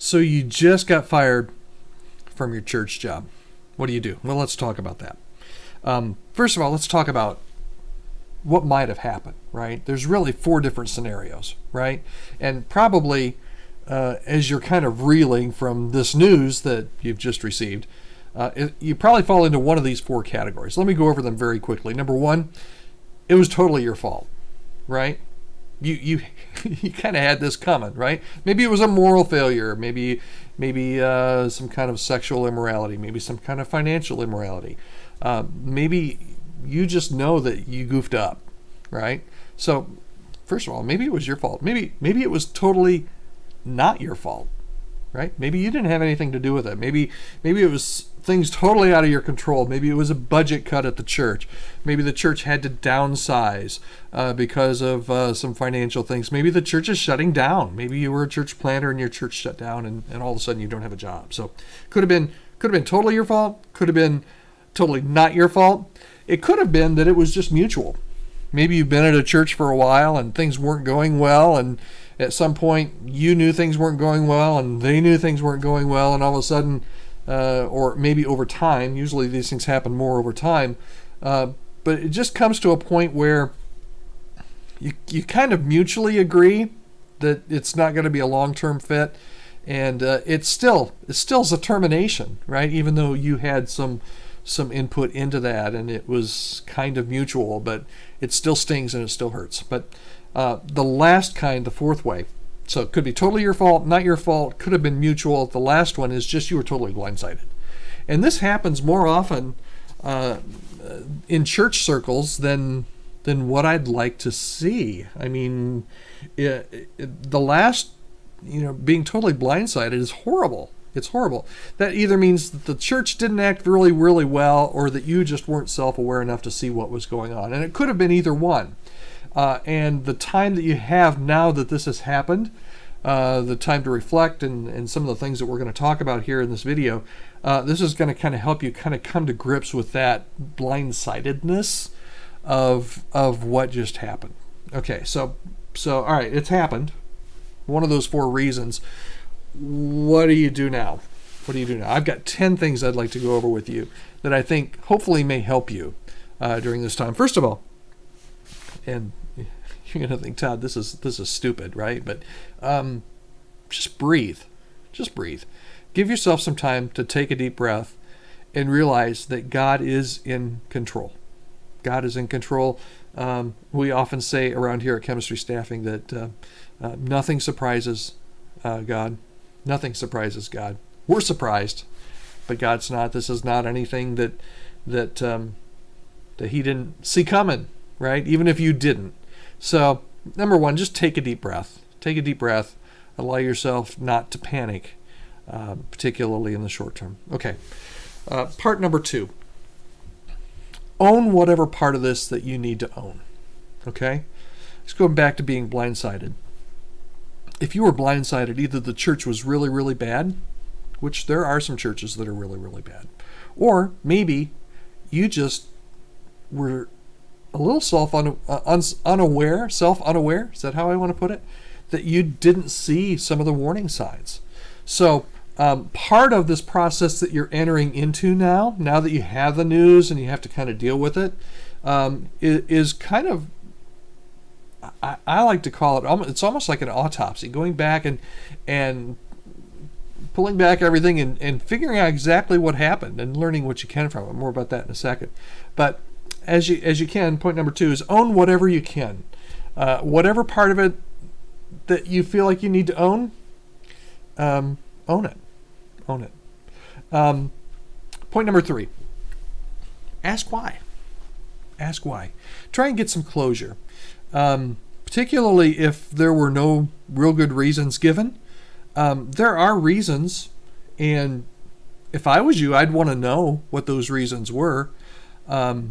So you just got fired from your church job. What do you do? Well, let's talk about that. First of all, let's talk about what might have happened, right? There's really 4 different scenarios, right? And probably as you're kind of reeling from this news that you've just received, you probably fall into one of these 4 categories. Let me go over them very quickly. Number 1, it was totally your fault, right? You you kind of had this coming, right? Maybe it was a moral failure, maybe some kind of sexual immorality, maybe some kind of financial immorality. Maybe you just know that you goofed up, right? So, first of all, maybe it was your fault. Maybe it was totally not your fault, right? Maybe you didn't have anything to do with it. Maybe it was things totally out of your control. Maybe it was a budget cut at the church. Maybe the church had to downsize because of some financial things. Maybe the church is shutting down. Maybe you were a church planter and your church shut down, and all of a sudden you don't have a job. So could have been totally your fault. Could have been totally not your fault. It could have been that it was just mutual. Maybe you've been at a church for a while and things weren't going well, and at some point you knew things weren't going well and they knew things weren't going well, and all of a sudden, or maybe over time, usually these things happen more over time, but it just comes to a point where you kind of mutually agree that it's not going to be a long-term fit, and it's still a termination, right? Even though you had some input into that and it was kind of mutual, but it still stings and it still hurts. But the last kind, the 4th way, so it could be totally your fault, not your fault, could have been mutual. The last one is just you were totally blindsided. And this happens more often in church circles than what I'd like to see. I mean, the last, being totally blindsided is horrible. It's horrible. That either means that the church didn't act really, really well, or that you just weren't self-aware enough to see what was going on. And it could have been either one. And the time that you have now that this has happened, the time to reflect and some of the things that we're going to talk about here in this video, this is going to kind of help you kind of come to grips with that blindsidedness of what just happened. Okay, so all right, it's happened. One of those 4 reasons. What do you do now? I've got 10 things I'd like to go over with you that I think hopefully may help you during this time. First of all, and you're going to think, Todd, this is stupid, right? But just breathe. Just breathe. Give yourself some time to take a deep breath and realize that God is in control. God is in control. We often say around here at Chemistry Staffing that nothing surprises God. Nothing surprises God. We're surprised, but God's not. This is not anything that He didn't see coming, right? Even if you didn't. So, number 1, just take a deep breath. Take a deep breath. Allow yourself not to panic, particularly in the short term. Okay. Part number 2. Own whatever part of this that you need to own. Okay? Let's go back to being blindsided. If you were blindsided, either the church was really, really bad, which there are some churches that are really, really bad, or maybe you just were a little self-unaware, is that how I want to put it? That you didn't see some of the warning signs. So part of this process that you're entering into now that you have the news and you have to kind of deal with it, is kind of, I like to call it, it's almost like an autopsy, going back and pulling back everything and figuring out exactly what happened and learning what you can from it. More about that in a second. But as you can, point number 2 is own whatever you can. Whatever part of it that you feel like you need to own it. Own it. Point number 3, ask why. Ask why. Try and get some closure. Particularly if there were no real good reasons given. There are reasons, and if I was you, I'd want to know what those reasons were. I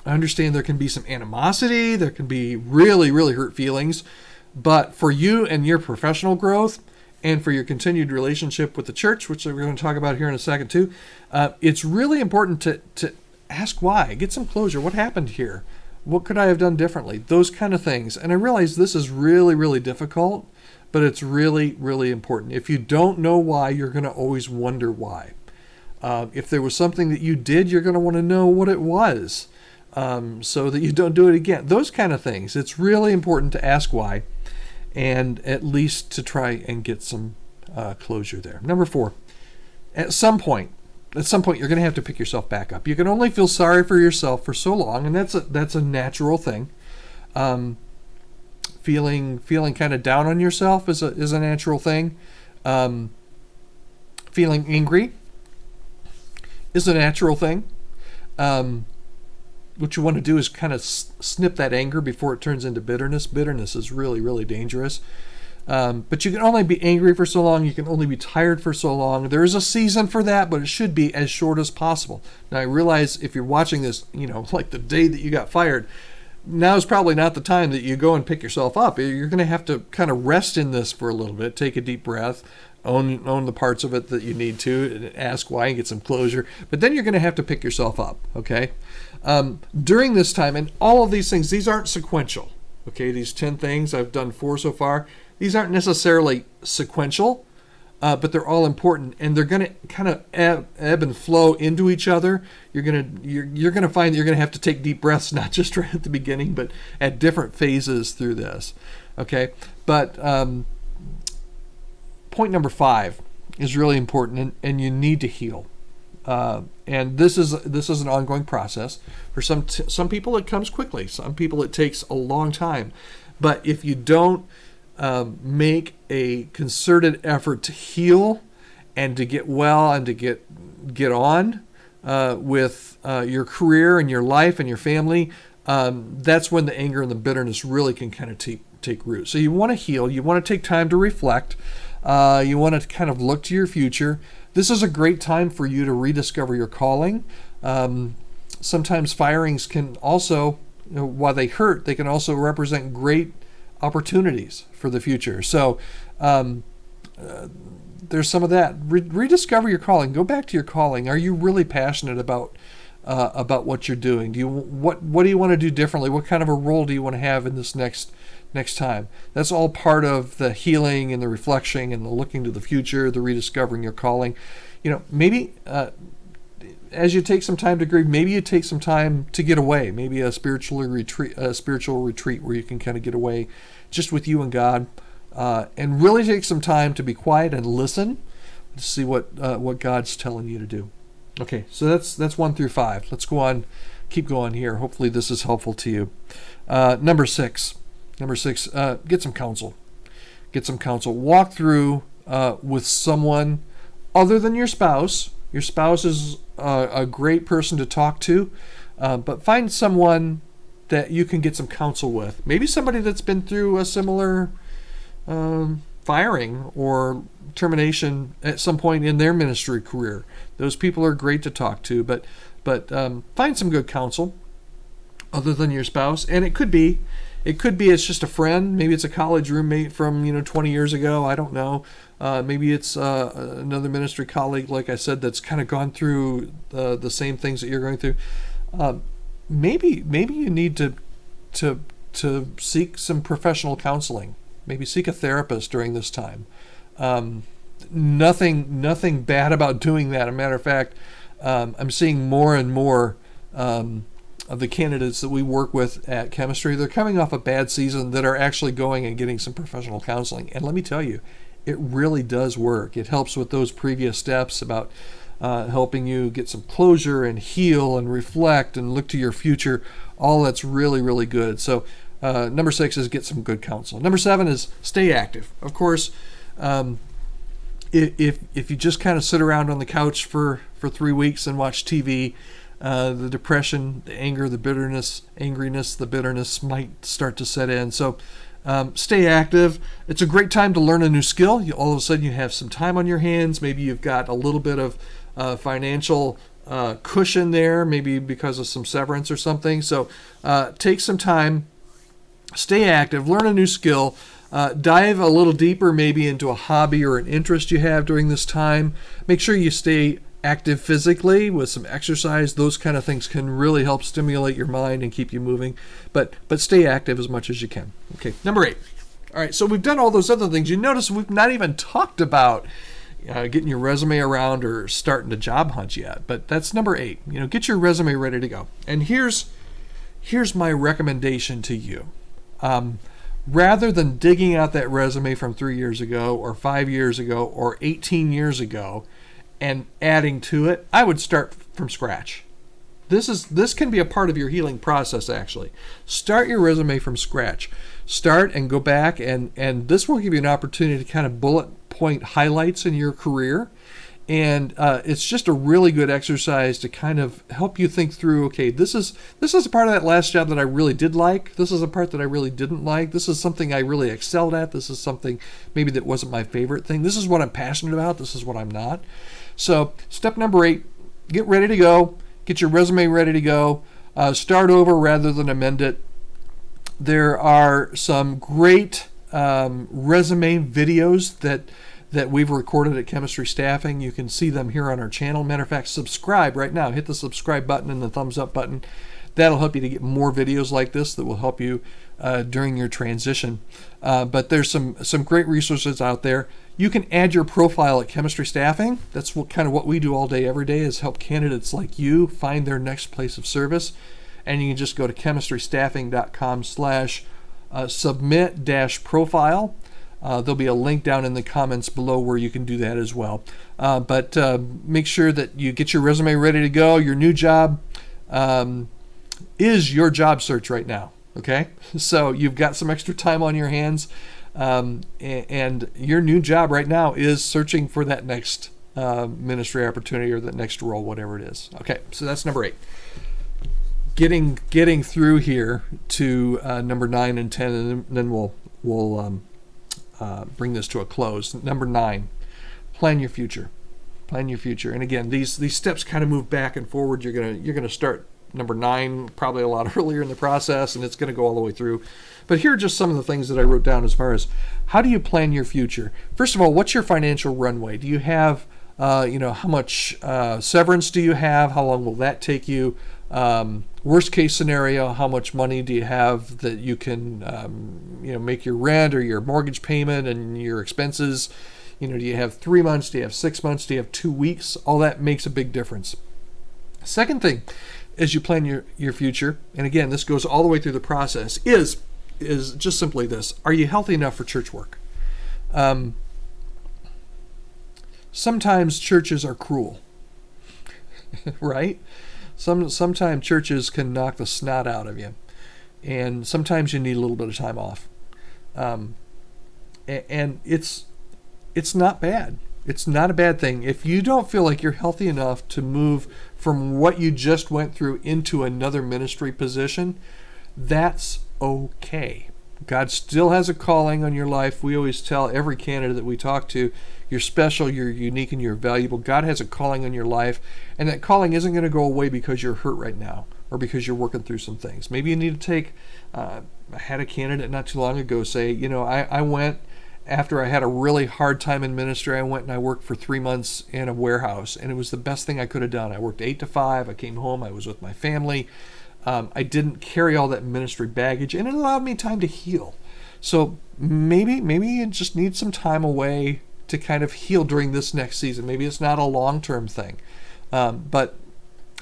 understand there can be some animosity, there can be really, really hurt feelings, but for you and your professional growth and for your continued relationship with the church, which we're going to talk about here in a second too, it's really important to ask why. Get some closure. What happened here? What could I have done differently? Those kind of things. And I realize this is really, really difficult, but it's really, really important. If you don't know why, you're going to always wonder why. If there was something that you did, you're going to want to know what it was, so that you don't do it again. Those kind of things. It's really important to ask why, and at least to try and get some closure there. Number 4, at some point, you're going to have to pick yourself back up. You can only feel sorry for yourself for so long, and that's a natural thing. Feeling kind of down on yourself is a natural thing. Feeling angry is a natural thing. What you want to do is kind of snip that anger before it turns into bitterness. Bitterness is really, really dangerous. But you can only be angry for so long. You can only be tired for so long. There is a season for that, but it should be as short as possible. Now, I realize if you're watching this, like the day that you got fired, now is probably not the time that you go and pick yourself up. You're going to have to kind of rest in this for a little bit, take a deep breath, own the parts of it that you need to, and ask why and get some closure. But then you're going to have to pick yourself up, okay? During this time, and all of these things, these aren't sequential, okay? These 10 things, I've done 4 so far. These aren't necessarily sequential, but they're all important, and they're going to kind of ebb and flow into each other. You're going to find that you're going to have to take deep breaths, not just right at the beginning, but at different phases through this, okay? But point number 5 is really important, and you need to heal. And this is an ongoing process. For some people, it comes quickly. Some people, it takes a long time. But if you don't make a concerted effort to heal and to get well and to get on with your career and your life and your family, that's when the anger and the bitterness really can kind of take root. So you want to heal. You want to take time to reflect. You want to kind of look to your future. This is a great time for you to rediscover your calling. Sometimes firings can also, while they hurt, they can also represent great opportunities for the future. So there's some of that. Rediscover your calling. Go back to your calling. Are you really passionate about what you're doing? What do you want to do differently? What kind of a role do you want to have in this next time? That's all part of the healing and the reflection and the looking to the future, the rediscovering your calling. Maybe as you take some time to grieve, maybe you take some time to get away. Maybe a spiritual retreat where you can kind of get away just with you and God, and really take some time to be quiet and listen to see what God's telling you to do. Okay, so that's 1 through 5. Let's go on, keep going here. Hopefully this is helpful to you. Number 6, get some counsel. Get some counsel. Walk through with someone other than your spouse. Your spouse is a great person to talk to, but find someone that you can get some counsel with. Maybe somebody that's been through a similar firing or termination at some point in their ministry career. Those people are great to talk to, but find some good counsel other than your spouse. And it could be it's just a friend. Maybe it's a college roommate from 20 years ago. I don't know. Maybe it's another ministry colleague, like I said, that's kind of gone through the same things that you're going through. Maybe you need to seek some professional counseling. Maybe seek a therapist during this time. Nothing bad about doing that. As a matter of fact, I'm seeing more and more of the candidates that we work with at Chemistry. They're coming off a bad season that are actually going and getting some professional counseling. And let me tell you, it really does work. It helps with those previous steps about helping you get some closure and heal and reflect and look to your future. All that's really, really good. So number 6 is get some good counsel. Number 7 is stay active. Of course, if you just kind of sit around on the couch for 3 weeks and watch TV, the depression, the anger, the bitterness, the bitterness might start to set in. So stay active. It's a great time to learn a new skill. All of a sudden you have some time on your hands. Maybe you've got a little bit of financial cushion there, maybe because of some severance or something. So take some time, stay active, learn a new skill, dive a little deeper maybe into a hobby or an interest you have during this time. Make sure you stay active physically with some exercise. Those kind of things can really help stimulate your mind and keep you moving. But stay active as much as you can. Okay, number 8. All right, so we've done all those other things. You notice we've not even talked about getting your resume around or starting to job hunt yet. But that's number 8. Get your resume ready to go. And here's my recommendation to you. Rather than digging out that resume from 3 years ago or 5 years ago or 18 years ago and adding to it, I would start from scratch. This can be a part of your healing process, actually. Start your resume from scratch. Start and go back, and this will give you an opportunity to kind of bullet point highlights in your career. And it's just a really good exercise to kind of help you think through, okay, this is a part of that last job that I really did like. This is a part that I really didn't like. This is something I really excelled at. This is something maybe that wasn't my favorite thing. This is what I'm passionate about. This is what I'm not. So step number 8, get ready to go. Get your resume ready to go. Start over rather than amend it. There are some great resume videos that we've recorded at Chemistry Staffing. You can see them here on our channel. Matter of fact, subscribe right now. Hit the subscribe button and the thumbs up button. That'll help you to get more videos like this that will help you during your transition. But there's some great resources out there. You can add your profile at Chemistry Staffing. That's what we do all day, every day, is help candidates like you find their next place of service. And you can just go to chemistrystaffing.com/submit-profile. There'll be a link down in the comments below where you can do that as well. But make sure that you get your resume ready to go. Your new job is your job search right now. Okay, so you've got some extra time on your hands, and your new job right now is searching for that next ministry opportunity or that next role, whatever it is. Okay, so that's number 8. Getting through here to number 9 and 10, and then we'll bring this to a close. Number 9, plan your future. Plan your future. And again, these steps kind of move back and forward. You're gonna start number 9 probably a lot earlier in the process, and it's going to go all the way through. But here are just some of the things that I wrote down as far as how do you plan your future. First of all, what's your financial runway? Do you have how much severance do you have? How long will that take you? Worst case scenario, how much money do you have that you can make your rent or your mortgage payment and your expenses? Do you have 3 months? Do you have 6 months? Do you have 2 weeks? All that makes a big difference. Second thing, as you plan your future, and again, this goes all the way through the process, is just simply this: are you healthy enough for church work? Sometimes churches are cruel, right? Sometimes churches can knock the snot out of you, and sometimes you need a little bit of time off. And it's not bad. It's not a bad thing. If you don't feel like you're healthy enough to move from what you just went through into another ministry position, that's okay. God still has a calling on your life. We always tell every candidate that we talk to, you're special, you're unique, and you're valuable. God has a calling on your life, and that calling isn't going to go away because you're hurt right now or because you're working through some things. Maybe you need to take, I had a candidate not too long ago say, I went, after I had a really hard time in ministry, I went and I worked for 3 months in a warehouse, and it was the best thing I could have done. I worked 8 to 5. I came home. I was with my family. I didn't carry all that ministry baggage, and it allowed me time to heal. So maybe you just need some time away to kind of heal during this next season. Maybe it's not a long-term thing, but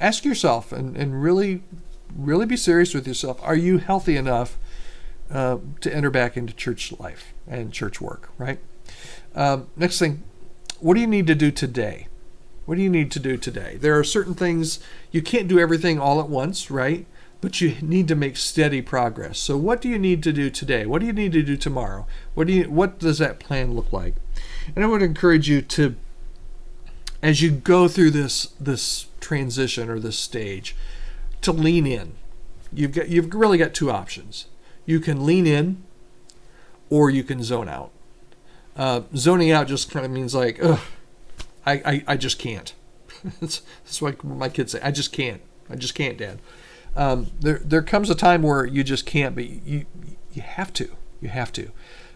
ask yourself and really be serious with yourself. Are you healthy enough to enter back into church life and church work, right? Next thing, what do you need to do today? What do you need to do today? There are certain things, you can't do everything all at once, right? But you need to make steady progress. So what do you need to do today? What do you need to do tomorrow? What does that plan look like? And I would encourage you to, as you go through this transition or this stage, to lean in. You've really got 2 options. You can lean in, or you can zone out. Zoning out just kind of means like, I just can't. That's what my kids say. I just can't, Dad. There comes a time where you just can't, but you have to. You have to.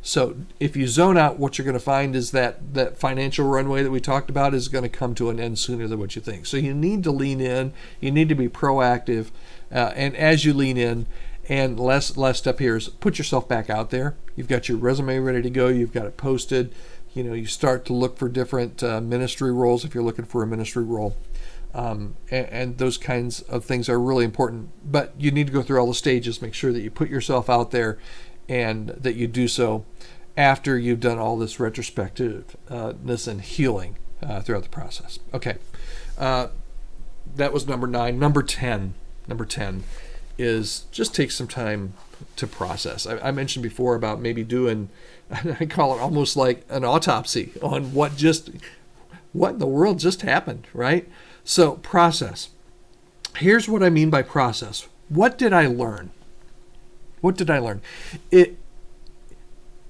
So if you zone out, what you're going to find is that financial runway that we talked about is going to come to an end sooner than what you think. So you need to lean in. You need to be proactive. And as you lean in, And last step here is put yourself back out there. You've got your resume ready to go. You've got it posted. You start to look for different ministry roles if you're looking for a ministry role. And those kinds of things are really important. But you need to go through all the stages. Make sure that you put yourself out there and that you do so after you've done all this retrospectiveness and healing throughout the process. Okay. That was number 9. Number 10 is just take some time to process. I mentioned before about maybe doing, I call it almost like an autopsy on what in the world just happened, right? So process. Here's what I mean by process. What did I learn?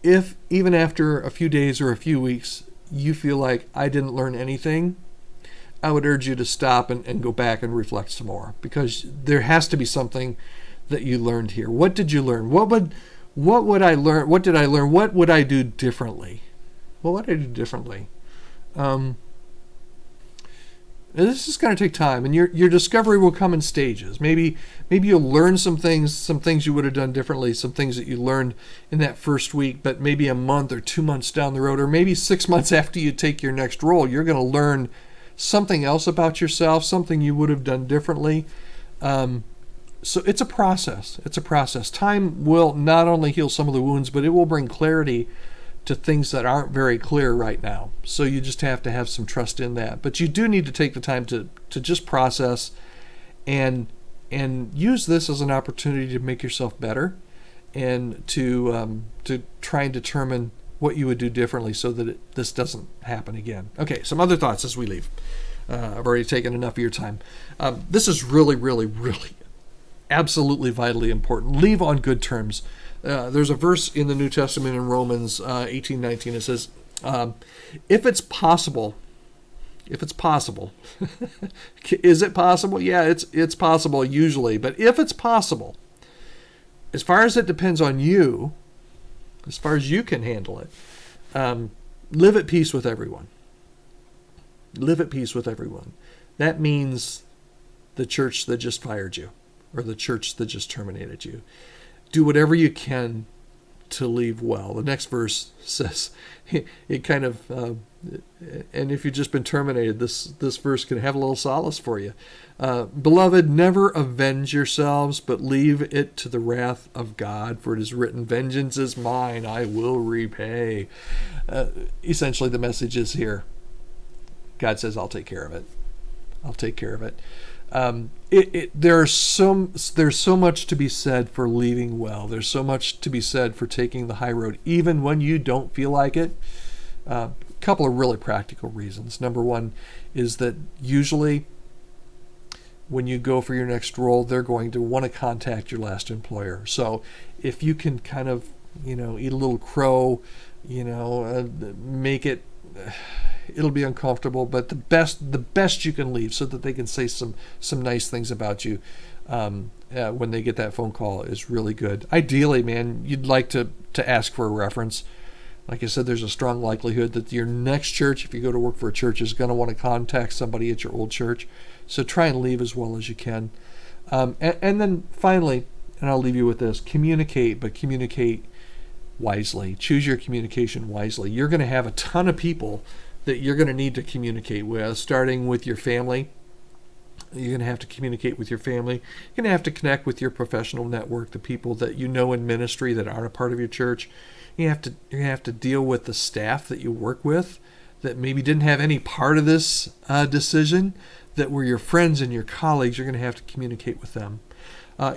If even after a few days or a few weeks, you feel like I didn't learn anything, I would urge you to stop and go back and reflect some more, because there has to be something that you learned here. What did you learn? What would I learn? What did I learn? What would I do differently? This is going to take time, and your discovery will come in stages. Maybe you'll learn some things you would have done differently, some things that you learned in that first week, but maybe a month or 2 months down the road, or maybe 6 months after you take your next role, you're going to learn something else about yourself, something you would have done differently. So it's a process. Time will not only heal some of the wounds, but it will bring clarity to things that aren't very clear right now. So you just have to have some trust in that. But you do need to take the time to just process and use this as an opportunity to make yourself better, and to try and determine what you would do differently so that this doesn't happen again. Okay, some other thoughts as we leave. I've already taken enough of your time. This is really, really, really absolutely vitally important. Leave on good terms. There's a verse in the New Testament in Romans 18:19. It says, if it's possible, is it possible? Yeah, it's possible usually. But if it's possible, as far as it depends on you, as far as you can handle it, live at peace with everyone. That means the church that just fired you, or the church that just terminated you. Do whatever you can to leave well. The next verse says, it kind of, and if you've just been terminated, this verse can have a little solace for you. Beloved, never avenge yourselves, but leave it to the wrath of God, for it is written, vengeance is mine, I will repay. Essentially, the message is here. God says, I'll take care of it. There's so much to be said for leaving well. There's so much to be said for taking the high road, even when you don't feel like it. A couple of really practical reasons. Number one is that usually when you go for your next role, they're going to want to contact your last employer. So if you can kind of, eat a little crow, make it, it'll be uncomfortable, but the best you can leave so that they can say some nice things about you when they get that phone call is really good. Ideally, man, you'd like to ask for a reference. Like I said, there's a strong likelihood that your next church, if you go to work for a church, is going to want to contact somebody at your old church. So try and leave as well as you can. And then finally, and I'll leave you with this, communicate, but communicate wisely. Choose your communication wisely. You're going to have a ton of people that you're going to need to communicate with, starting with your family. You're going to have to communicate with your family. You're going to have to connect with your professional network, the people that you know in ministry that aren't a part of your church. You're going to have to deal with the staff that you work with that maybe didn't have any part of this decision, that were your friends and your colleagues. You're going to have to communicate with them.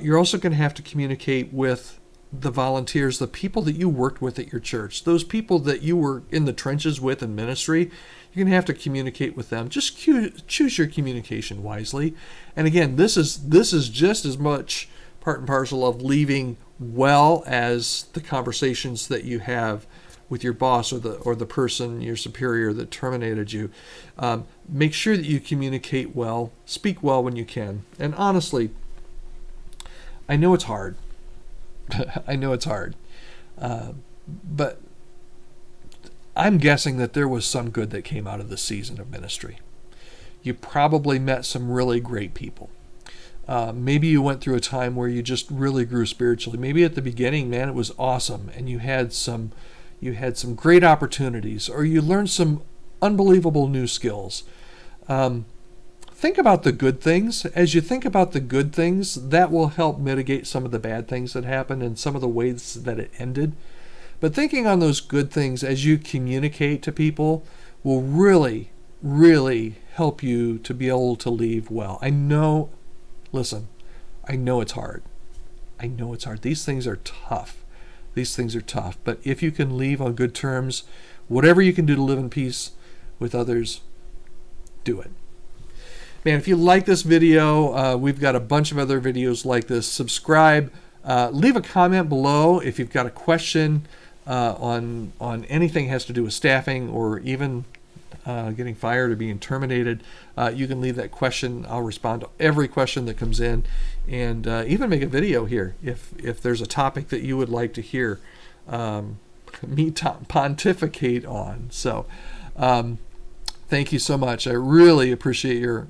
You're also going to have to communicate with the volunteers, the people that you worked with at your church, those people that you were in the trenches with in ministry. You're going to have to communicate with them. Just choose your communication wisely. And again, this is just as much part and parcel of leaving well as the conversations that you have with your boss or the person, your superior that terminated you. Make sure that you communicate well, speak well when you can. And honestly, I know it's hard. But I'm guessing that there was some good that came out of this season of ministry. You probably met some really great people. Maybe you went through a time where you just really grew spiritually. Maybe at the beginning, man, it was awesome, and you had some great opportunities, or you learned some unbelievable new skills. Think about the good things. As you think about the good things, that will help mitigate some of the bad things that happened and some of the ways that it ended. But thinking on those good things as you communicate to people will really, really help you to be able to leave well. I know it's hard. I know it's hard. These things are tough. But if you can leave on good terms, whatever you can do to live in peace with others, do it. Man, if you like this video, we've got a bunch of other videos like this. Subscribe. Leave a comment below if you've got a question on anything that has to do with staffing or even getting fired or being terminated. You can leave that question. I'll respond to every question that comes in, and even make a video here if there's a topic that you would like to hear me pontificate on. So thank you so much. I really appreciate your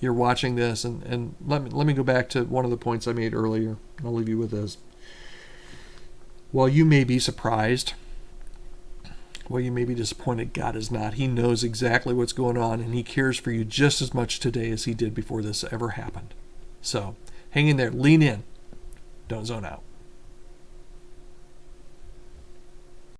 watching this, and let me go back to one of the points I made earlier. I'll leave you with this. While you may be surprised, while you may be disappointed, God is not. He knows exactly what's going on, and He cares for you just as much today as He did before this ever happened. So hang in there, lean in, don't zone out.